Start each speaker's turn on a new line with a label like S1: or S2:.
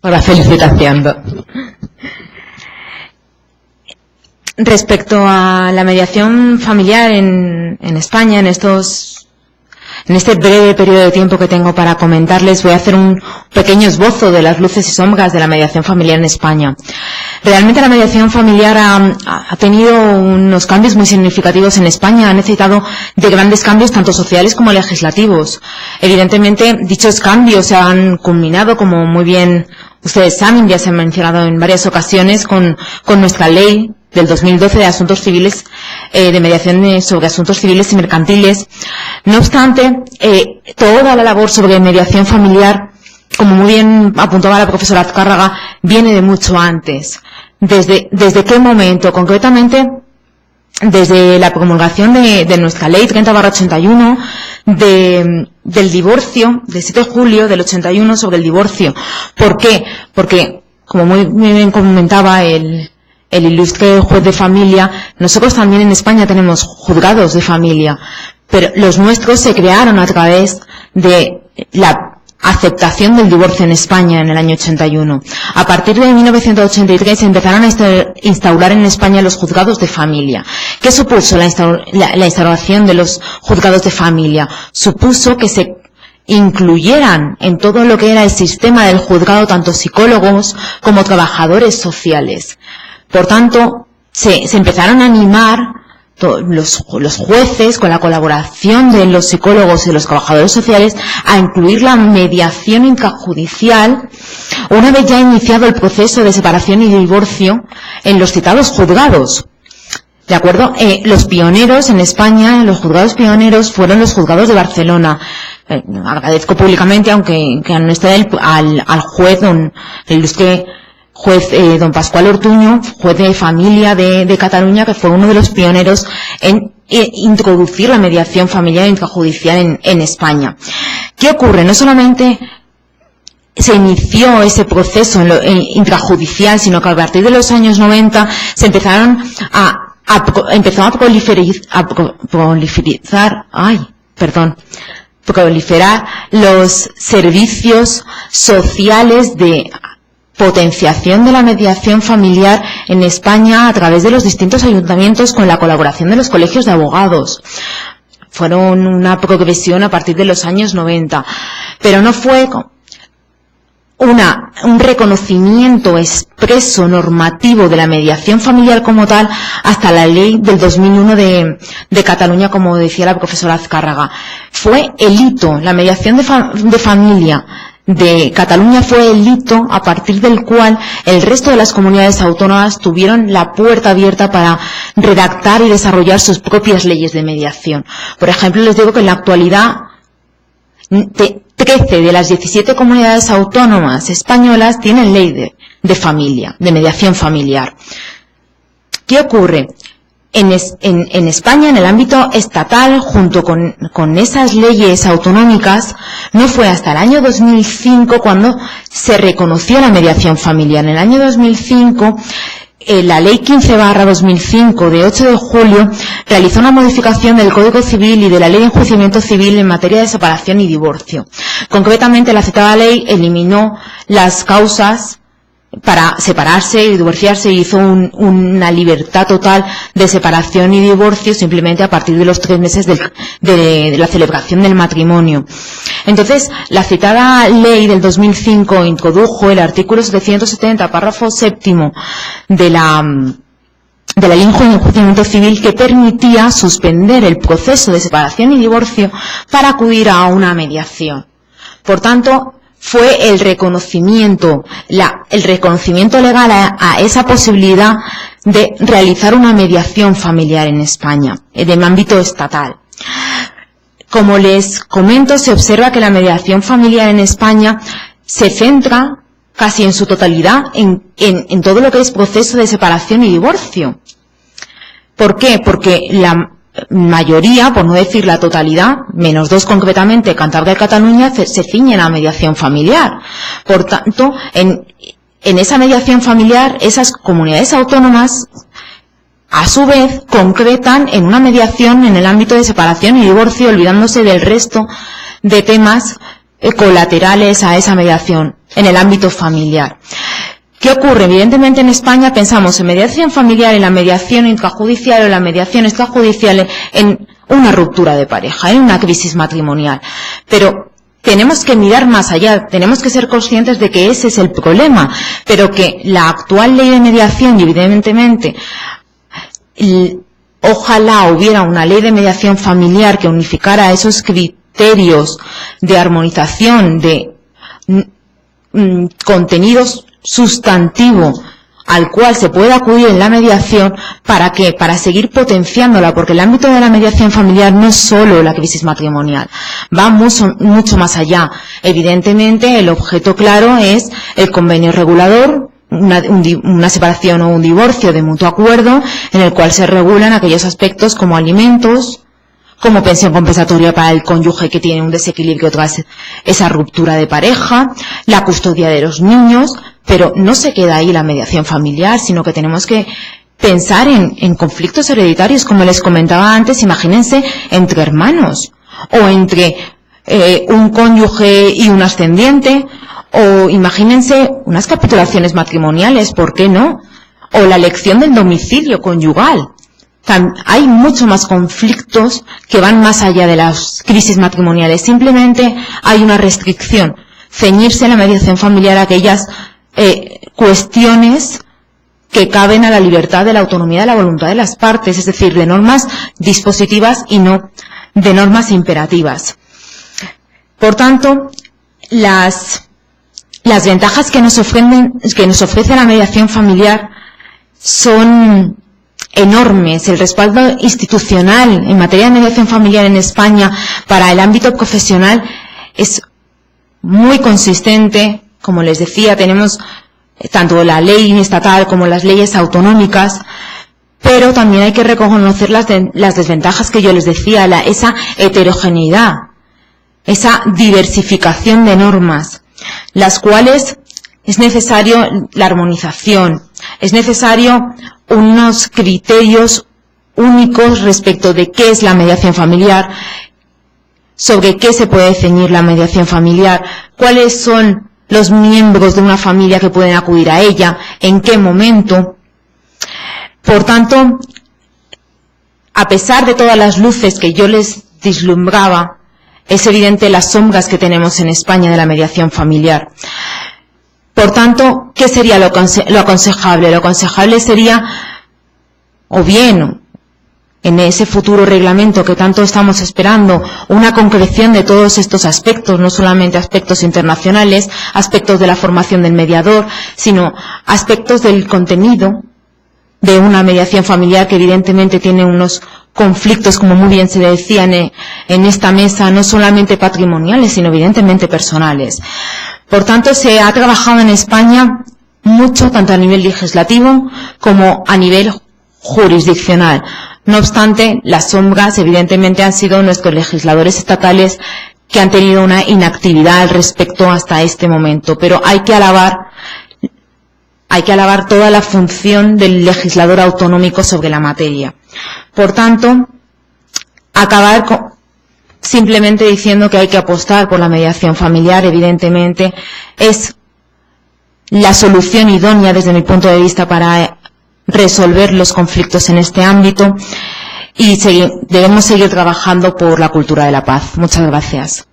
S1: por la felicitación. Respecto a la mediación familiar en España, en este breve periodo de tiempo que tengo para comentarles, voy a hacer un pequeño esbozo de las luces y sombras de la mediación familiar en España. Realmente la mediación familiar ha tenido unos cambios muy significativos en España, ha necesitado de grandes cambios tanto sociales como legislativos. Evidentemente, dichos cambios se han culminado, como muy bien ustedes saben, ya se han mencionado en varias ocasiones, con nuestra ley del 2012 de asuntos civiles, de mediación sobre asuntos civiles y mercantiles. No obstante, toda la labor sobre mediación familiar, como muy bien apuntaba la profesora Azcárraga, viene de mucho antes. ¿Desde qué momento? Concretamente, desde la promulgación de nuestra ley 30/81 del divorcio, del 7 de julio del 81 sobre el divorcio. ¿Por qué? Porque, como muy bien comentaba el ilustre juez de familia, nosotros también en España tenemos juzgados de familia, pero los nuestros se crearon a través de la aceptación del divorcio en España en el año 81. A partir de 1983 se empezaron a instaurar en España los juzgados de familia. ¿Qué supuso la instauración de los juzgados de familia? Supuso que se incluyeran en todo lo que era el sistema del juzgado tanto psicólogos como trabajadores sociales. Por tanto, se empezaron a animar los jueces, con la colaboración de los psicólogos y de los trabajadores sociales, a incluir la mediación intrajudicial una vez ya iniciado el proceso de separación y divorcio en los citados juzgados. ¿De acuerdo? Los pioneros en España, los juzgados pioneros, fueron los juzgados de Barcelona. Agradezco públicamente, aunque no esté al juez, el ilustre juez don Pascual Ortuño, juez de familia de Cataluña, que fue uno de los pioneros en introducir la mediación familiar intrajudicial en España. ¿Qué ocurre? No solamente se inició ese proceso intrajudicial, sino que a partir de los años 90 se empezaron empezó a proliferar los servicios sociales de potenciación de la mediación familiar en España a través de los distintos ayuntamientos, con la colaboración de los colegios de abogados. Fueron una progresión a partir de los años 90, pero no fue un reconocimiento expreso normativo de la mediación familiar como tal hasta la ley del 2001 de Cataluña, como decía la profesora Azcárraga. Fue el hito, la mediación de familia de Cataluña fue el hito a partir del cual el resto de las comunidades autónomas tuvieron la puerta abierta para redactar y desarrollar sus propias leyes de mediación. Por ejemplo, les digo que en la actualidad 13 de las 17 comunidades autónomas españolas tienen ley de familia, de mediación familiar. ¿Qué ocurre? En España, en el ámbito estatal, junto con esas leyes autonómicas, no fue hasta el año 2005 cuando se reconoció la mediación familiar. En el año 2005, la Ley 15/2005 de 8 de julio realizó una modificación del Código Civil y de la Ley de Enjuiciamiento Civil en materia de separación y divorcio. Concretamente, la citada ley eliminó las causas para separarse y divorciarse, y hizo una libertad total de separación y divorcio simplemente a partir de los 3 meses de la celebración del matrimonio. Entonces, la citada ley del 2005 introdujo el artículo 770, párrafo 7º de la Ley de Enjuiciamiento Civil, que permitía suspender el proceso de separación y divorcio para acudir a una mediación. Por tanto, fue el reconocimiento legal a esa posibilidad de realizar una mediación familiar en España, de ámbito estatal. Como les comento, se observa que la mediación familiar en España se centra casi en su totalidad en todo lo que es proceso de separación y divorcio. ¿Por qué? Porque la mayoría, por no decir la totalidad, menos 2 concretamente, Cantabria y Cataluña, se ciñen a mediación familiar. Por tanto, en esa mediación familiar, esas comunidades autónomas, a su vez, concretan en una mediación en el ámbito de separación y divorcio, olvidándose del resto de temas colaterales a esa mediación en el ámbito familiar. ¿Qué ocurre? Evidentemente en España pensamos en mediación familiar, en la mediación intrajudicial o la mediación extrajudicial, en una ruptura de pareja, en una crisis matrimonial. Pero tenemos que mirar más allá, tenemos que ser conscientes de que ese es el problema, pero que la actual ley de mediación, y evidentemente, ojalá hubiera una ley de mediación familiar que unificara esos criterios de armonización, de contenidos sustantivo al cual se puede acudir en la mediación. ¿Para qué? Para seguir potenciándola, porque el ámbito de la mediación familiar no es solo la crisis matrimonial, va mucho más allá. Evidentemente, el objeto claro es el convenio regulador, una separación o un divorcio de mutuo acuerdo, en el cual se regulan aquellos aspectos como alimentos, como pensión compensatoria para el cónyuge que tiene un desequilibrio tras esa ruptura de pareja, la custodia de los niños. Pero no se queda ahí la mediación familiar, sino que tenemos que pensar en conflictos hereditarios, como les comentaba antes. Imagínense entre hermanos, o entre un cónyuge y un ascendiente, o imagínense unas capitulaciones matrimoniales, ¿por qué no? O la elección del domicilio conyugal. Hay mucho más conflictos que van más allá de las crisis matrimoniales. Simplemente hay una restricción: ceñirse en la mediación familiar a aquellas cuestiones que caben a la libertad de la autonomía de la voluntad de las partes, es decir, de normas dispositivas y no de normas imperativas. Por tanto, las ventajas que nos ofrece la mediación familiar son enormes. El respaldo institucional en materia de mediación familiar en España para el ámbito profesional es muy consistente. Como les decía, tenemos tanto la ley estatal como las leyes autonómicas, pero también hay que reconocer las desventajas que yo les decía, esa heterogeneidad, esa diversificación de normas, las cuales es necesario la armonización, es necesario unos criterios únicos respecto de qué es la mediación familiar, sobre qué se puede ceñir la mediación familiar, cuáles son los miembros de una familia que pueden acudir a ella, en qué momento. Por tanto, a pesar de todas las luces que yo les vislumbraba, es evidente las sombras que tenemos en España de la mediación familiar. Por tanto, ¿qué sería lo aconsejable? Lo aconsejable sería, o bien, en ese futuro reglamento que tanto estamos esperando, una concreción de todos estos aspectos, no solamente aspectos internacionales, aspectos de la formación del mediador, sino aspectos del contenido de una mediación familiar que evidentemente tiene unos conflictos, como muy bien se decía en esta mesa, no solamente patrimoniales, sino evidentemente personales. Por tanto, se ha trabajado en España mucho, tanto a nivel legislativo como a nivel jurisdiccional. No obstante, las sombras evidentemente han sido nuestros legisladores estatales, que han tenido una inactividad al respecto hasta este momento. Pero hay que alabar toda la función del legislador autonómico sobre la materia. Por tanto, acabar simplemente diciendo que hay que apostar por la mediación familiar, evidentemente, es la solución idónea desde mi punto de vista para resolver los conflictos en este ámbito, y debemos seguir trabajando por la cultura de la paz. Muchas gracias.